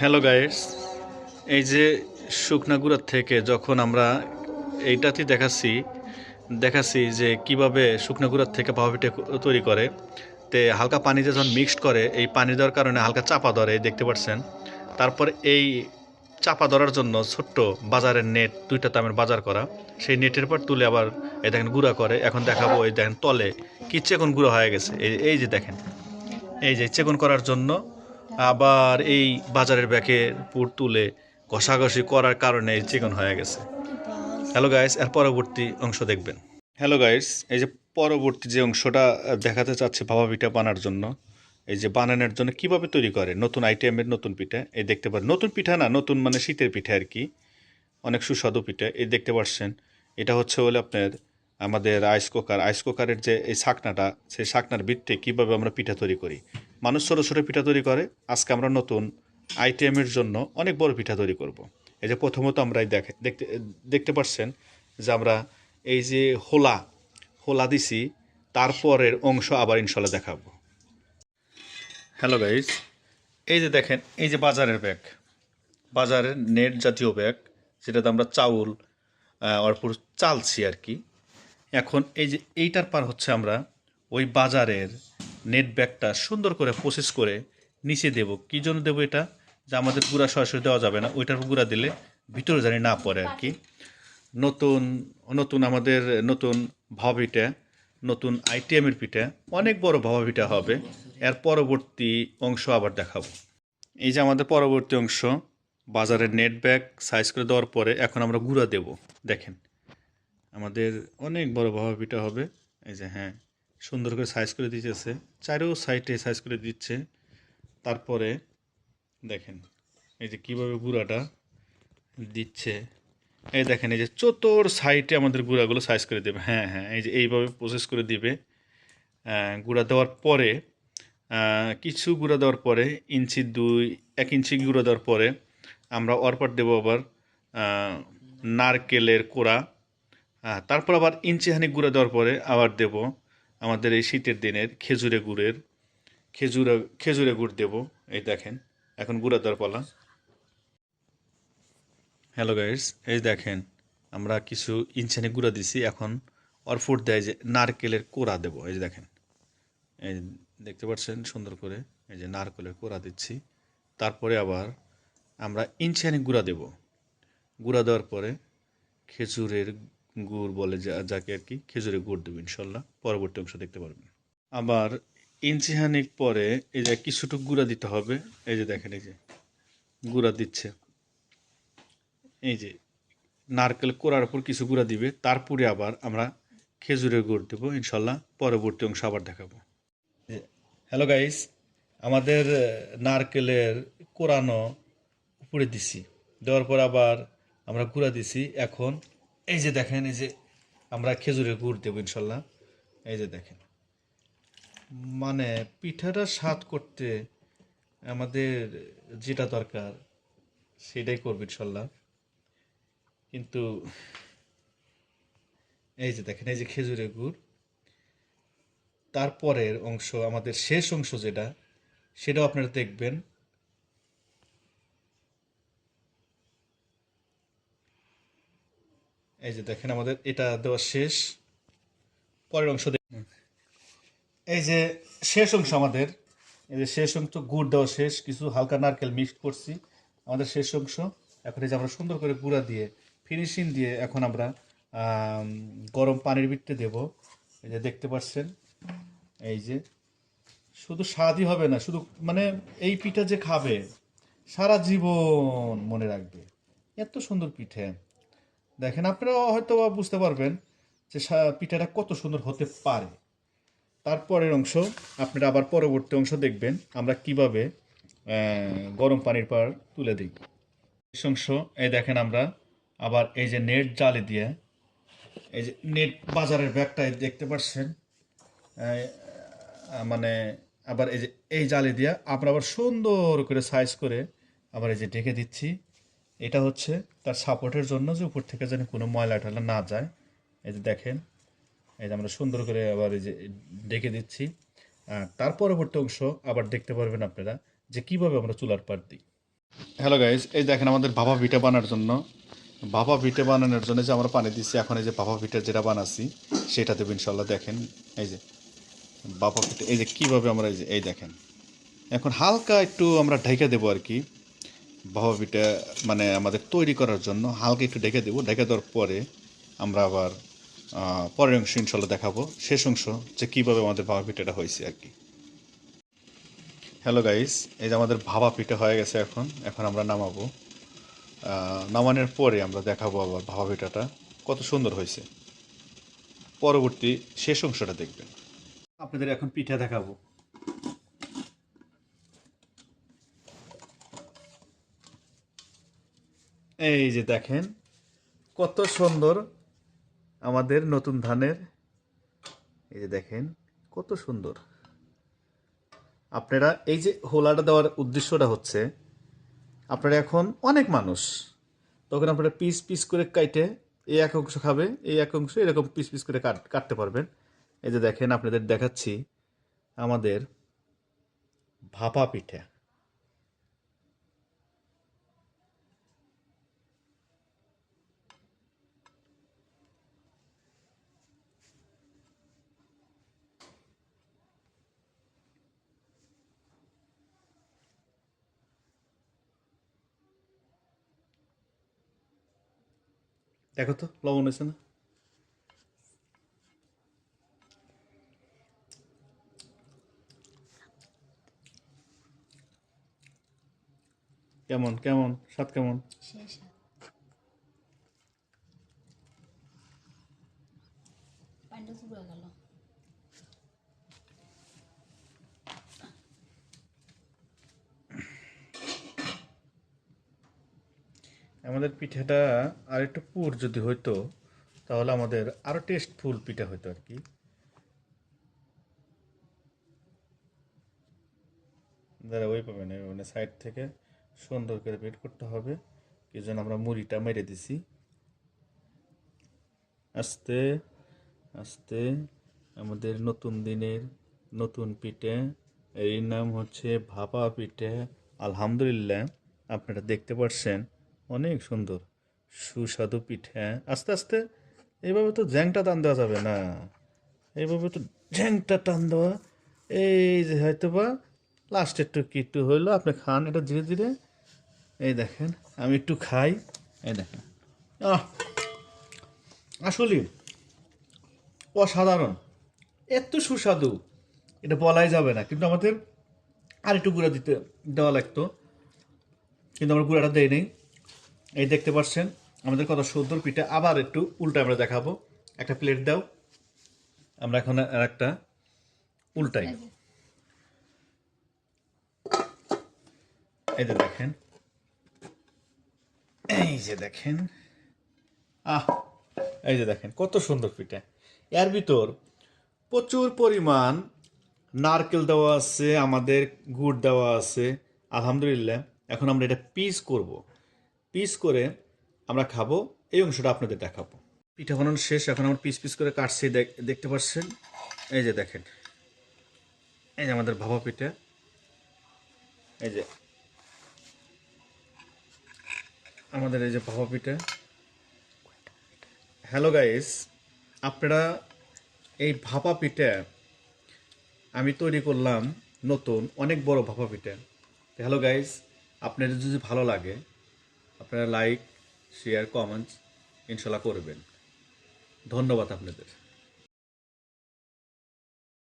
Hello guys, এই যে শুকনা গুঁড়ার থেকে যখন আমরা এইটাতে দেখাচ্ছি যে কিভাবে শুকনা গুঁড়ার থেকে পাউয়া পিঠা তৈরি করে। তে হালকা পানিতে যখন মিক্সড করে, এই পানি দেওয়ার কারণে হালকা চাপা ধরে, এই দেখতে পাচ্ছেন। তারপর এই চাপা ধরার জন্য ছোট্ট বাজারের নেট, দুইটা দামের বাজার করা, সেই নেটের পর তুলে আবার এই দেখেন গুঁড়া করে। এখন দেখাবো, এই দেখেন তলে কি চিকন গুঁড়ো হয়ে গেছে। এই যে দেখেন, এই যে চিকন করার জন্য আবার এই বাজারের ব্যাগের পুর তুলে ঘষাঘষি করার কারণে এই চিকন হয়ে গেছে। হ্যালো গাইস, এর পরবর্তী অংশ দেখবেন। হ্যালো গাইস, এই যে পরবর্তী যে অংশটা দেখাতে চাচ্ছে ভাপা পিঠা বানার জন্য, এই যে বানানোর জন্য কিভাবে তৈরি করে নতুন আইটেমের নতুন পিঠা। এই দেখতে পারেন, নতুন পিঠা না, নতুন মানে শীতের পিঠা আর কি, অনেক সুস্বাদু পিঠা। এই দেখতে পাচ্ছেন, এটা হচ্ছে হলে আপনার আমাদের আইস কুকারের যে এই শাকনাটা, সেই শাকনার ভিত্তি কীভাবে আমরা পিঠা তৈরি করি। মানুষ ছোটো ছোটো পিঠা তৈরি করে, আজকে আমরা নতুন আইটেমের জন্য অনেক বড় পিঠা তৈরি করব। এই যে প্রথমত আমরা দেখতে দেখতে পাচ্ছেন যে আমরা এই যে হোলা দিছি, তারপরের অংশ আবার ইনশাল্লাহ দেখাবো। হ্যালো গাইস, এই যে দেখেন, এই যে বাজারের নেট জাতীয় ব্যাগ, যেটাতে আমরা চাউল অর্পর চালছি আর কি। এখন এই যে এইটার পার হচ্ছে আমরা ওই বাজারের নেট ব্যাগটা সুন্দর করে প্রসেস করে নিচে দেব। কী জন্য দেবো এটা? যে আমাদের গুঁড়া সরাসরি দেওয়া যাবে না, ওইটার গুঁড়া দিলে ভিতরে জানি না পড়ে আর কি। নতুন নতুন আমাদের নতুন ভাপা পিঠা, নতুন আইটেমের পিঠা, অনেক বড় ভাপা পিঠা হবে। এর পরবর্তী অংশ আবার দেখাবো। এই যে আমাদের পরবর্তী অংশ, বাজারের নেট ব্যাগ সাইজ করে দেওয়ার পরে এখন আমরা গুঁড়া দেব। দেখেন, আমাদের অনেক বড় ভাপা পিঠা হবে। এই যে হ্যাঁ, সুন্দর করে সাইজ করে দিতেছে, চারো সাইডে সাইজ করে দিচ্ছে। তারপরে দেখেন এই যে কীভাবে গুঁড়াটা দিচ্ছে। এই দেখেন, এই যে চতুর সাইডে আমাদের গুঁড়াগুলো সাইজ করে দেবে। হ্যাঁ হ্যাঁ, এই যে এইভাবে প্রসেস করে দিবে। গুঁড়া দেওয়ার পরে কিছু গুঁড়া দেওয়ার পরে এক ইঞ্চি গুঁড়া দেওয়ার পরে আমরা অরপার দেবো আবার নারকেলের কোড়া। তারপর আবার ইঞ্চিহানি গুঁড়া দেওয়ার পরে আবার দেব আমাদের এই শীতের দিনের খেজুরে গুড় দেব। এই দেখেন, এখন গুঁড়া দেওয়ার পালা। হ্যালো গাইস, এই দেখেন আমরা কিছু ইঞ্চিহানি গুঁড়া দিছি। এখন অরফুট দেয় যে নারকেলের কোড়া দেব। এই যে দেখেন, এই দেখতে পাচ্ছেন সুন্দর করে, এই যে নারকেলের কোড়া দিচ্ছি। তারপরে আবার আমরা ইঞ্চিহানি গুঁড়া দেব। গুঁড়া দেওয়ার পরে খেজুরের গুড় বলে যাকে আর কি, খেজুরের গুড় দেবো ইনশাল্লাহ। পরবর্তী অংশ দেখতে পারবেন। আবার ইঞ্চিহানিক পরে এই যে কিছুটুকু গুঁড়া দিতে হবে। এই যে দেখেন, এই যে গুঁড়া দিচ্ছে, এই যে নারকেল কোড়ার উপর কিছু গুঁড়া দিবে, তারপরে আবার আমরা খেজুরের গুড় দেবো ইনশাল্লাহ। পরবর্তী অংশ আবার দেখাবো। হ্যালো গাইস, আমাদের নারকেলের কোড়ানো উপরে দিছি, দেওয়ার পর আবার আমরা গুঁড়া দিছি। এখন এই যে দেখেন, এই যে আমরা খেজুরের গুড় দেবো ইনশাল্লাহ। এই যে দেখেন, মানে পিঠাটা স্বাদ করতে আমাদের যেটা দরকার সেটাই করবো ইনশাল্লাহ। কিন্তু এই যে দেখেন, এই যে খেজুরের গুড়, তারপরের অংশ আমাদের শেষ অংশ যেটা, সেটাও আপনারা দেখবেন। এই যে দেখেন, আমাদের এটা দেওয়া শেষ। পরের অংশ দেখুন, এই যে শেষ অংশ আমাদের, এই যে শেষ অংশ গুড় দেওয়া শেষ, কিছু হালকা নারকেল মিক্সড করছি আমাদের শেষ অংশ। এখন এই যে আমরা সুন্দর করে গুঁড়া দিয়ে ফিনিশিং দিয়ে এখন আমরা গরম পানির ভিতরে দেব। এই যে দেখতে পাচ্ছেন, এই যে শুধু স্বাদই হবে না, শুধু মানে এই পিঠা যে খাবে সারা জীবন মনে রাখবে। এত সুন্দর পিঠে দেখেন, আপনারা হয়তো বুঝতে পারবেন যে পিঠাটা কত সুন্দর হতে পারে। তারপরের অংশ আপনারা আবার পরবর্তী অংশ দেখবেন আমরা কিভাবে গরম পানির পর তুলে দিই। শেষ অংশ এই দেখেন, আমরা আবার এই যে নেট জালি দিয়ে, এই যে নেট বাজারের ব্যাগটা দেখতে পাচ্ছেন, মানে আবার এই যে এই জালি দিয়ে আমরা আবার সুন্দর করে সাইজ করে আবার এই যে ঢেকে দিচ্ছি। এটা হচ্ছে তার সাপোর্টের জন্য, যে উপর থেকে যেন কোনো ময়লা টয়লা না যায়। এই যে দেখেন, এই যে আমরা সুন্দর করে আবার এই যে ডেকে দিচ্ছি। তার পরবর্তী অংশ আবার দেখতে পারবেন আপনারা যে কিভাবে আমরা চুলার পাড় দিই। হ্যালো গাইস, এই দেখেন আমাদের ভাপা পিঠা বানানোর জন্য যে আমরা পানি দিচ্ছি, এখন এই যে ভাপা পিঠা যেটা বানাচ্ছি সেটা দেবো ইনশাল্লাহ। দেখেন এই যে ভাপা পিঠা, এই যে কীভাবে আমরা এই দেখেন এখন হালকা একটু আমরা ঢেকে দেবো আর কি। ভাপা পিঠা মানে আমাদের তৈরি করার জন্য হালকা একটু ঢেকে দেবো। ঢেকে দেওয়ার পরে আমরা আবার পরের অংশ ইনশাল্লাহ দেখাবো, শেষ অংশ যে কীভাবে আমাদের ভাপা পিঠাটা হয়েছে আর কি। হ্যালো গাইস, এই যে আমাদের ভাপা পিঠা হয়ে গেছে। এখন এখন আমরা নামাবো। নামানোর পরে আমরা দেখাবো আবার ভাপা পিঠাটা কত সুন্দর হয়েছে। পরবর্তী শেষ অংশটা দেখবেন। আপনাদের এখন পিঠা দেখাবো। এই যে দেখেন কত সুন্দর আমাদের নতুন ধানের, এই যে দেখেন কত সুন্দর। আপনারা এই যে হোলাটা দেওয়ার উদ্দেশ্যটা হচ্ছে, আপনারা এখন অনেক মানুষ, তখন আপনারা পিস পিস করে কাটে এই এক অংশ খাবে, এই এক অংশ এরকম পিস পিস করে কাটতে পারবেন। এই যে দেখেন আপনাদের দেখাচ্ছি আমাদের ভাপা পিঠা। দেখো তো লবণ হয়েছে না? কেমন কেমন স্বাদ কেমন? শেষ। পানিটা শুকিয়ে গেল। আমাদের পিঠাটা আর একটু পুর যদি হইতো তাহলে আমাদের আরো টেস্টফুল পিঠা হইতো আর কি। যারা ওই পাবে না মানে সাইড থেকে সুন্দর করে বের করতে হবে। কি জন্য আমরা মুড়িটা মেরে দিছি আস্তে আস্তে। আমাদের নতুন দিনের নতুন পিঠে, এর নাম হচ্ছে ভাপা পিঠে। আলহামদুলিল্লাহ, আপনারা দেখতে পাচ্ছেন অনেক সুন্দর সুস্বাদু পিঠে। আস্তে আস্তে, এইভাবে তো জ্যাংটা টান দেওয়া যাবে না, এইভাবে তো ঝ্যাংটা টান দেওয়া। এই যে হয়তো বা লাস্ট একটু হইলো, আপনি খান এটা ধীরে ধীরে। এই দেখেন আমি একটু খাই, এই দেখেন আহ আসলে অসাধারণ, এত সুস্বাদু, এটা বলাই যাবে না। কিন্তু আমাদের আর একটু গুঁড়া দেওয়া লাগতো, কিন্তু আমরা গুঁড়াটা দেই নেই। এই দেখতে পাচ্ছেন আমাদের কত সুন্দর পিঠা। আবার একটু উল্টা আমরা দেখাবো। একটা প্লেট দাও, আমরা এখন আর একটা উল্টাই। এই যে দেখেন, এই যে দেখেন, আহ এই যে দেখেন কত সুন্দর পিঠা। এর ভিতর প্রচুর পরিমাণ নারকেল দেওয়া আছে, আমাদের গুড় দেওয়া আছে। আলহামদুলিল্লাহ, এখন আমরা এটা পিস করব। পিস করে আমরা খাবো, এই অংশটা আপনাদের দেখাবো। পিঠা বানানো শেষ, এখন আমরা পিস পিস করে কাটছি, দেখতে পাচ্ছেন। এই যে দেখেন, এই যে আমাদের ভাপা পিঠা, এই যে আমাদের এই যে ভাপা পিঠা। হ্যালো গাইস, আপনারা এই ভাপা পিঠা আমি তৈরি করলাম নতুন অনেক বড় ভাপা পিঠা। হ্যালো গাইস, আপনাদের যদি ভালো লাগে আপনারা লাইক শেয়ার কমেন্টস ইনশাল্লাহ করবেন। ধন্যবাদ আপনাদের।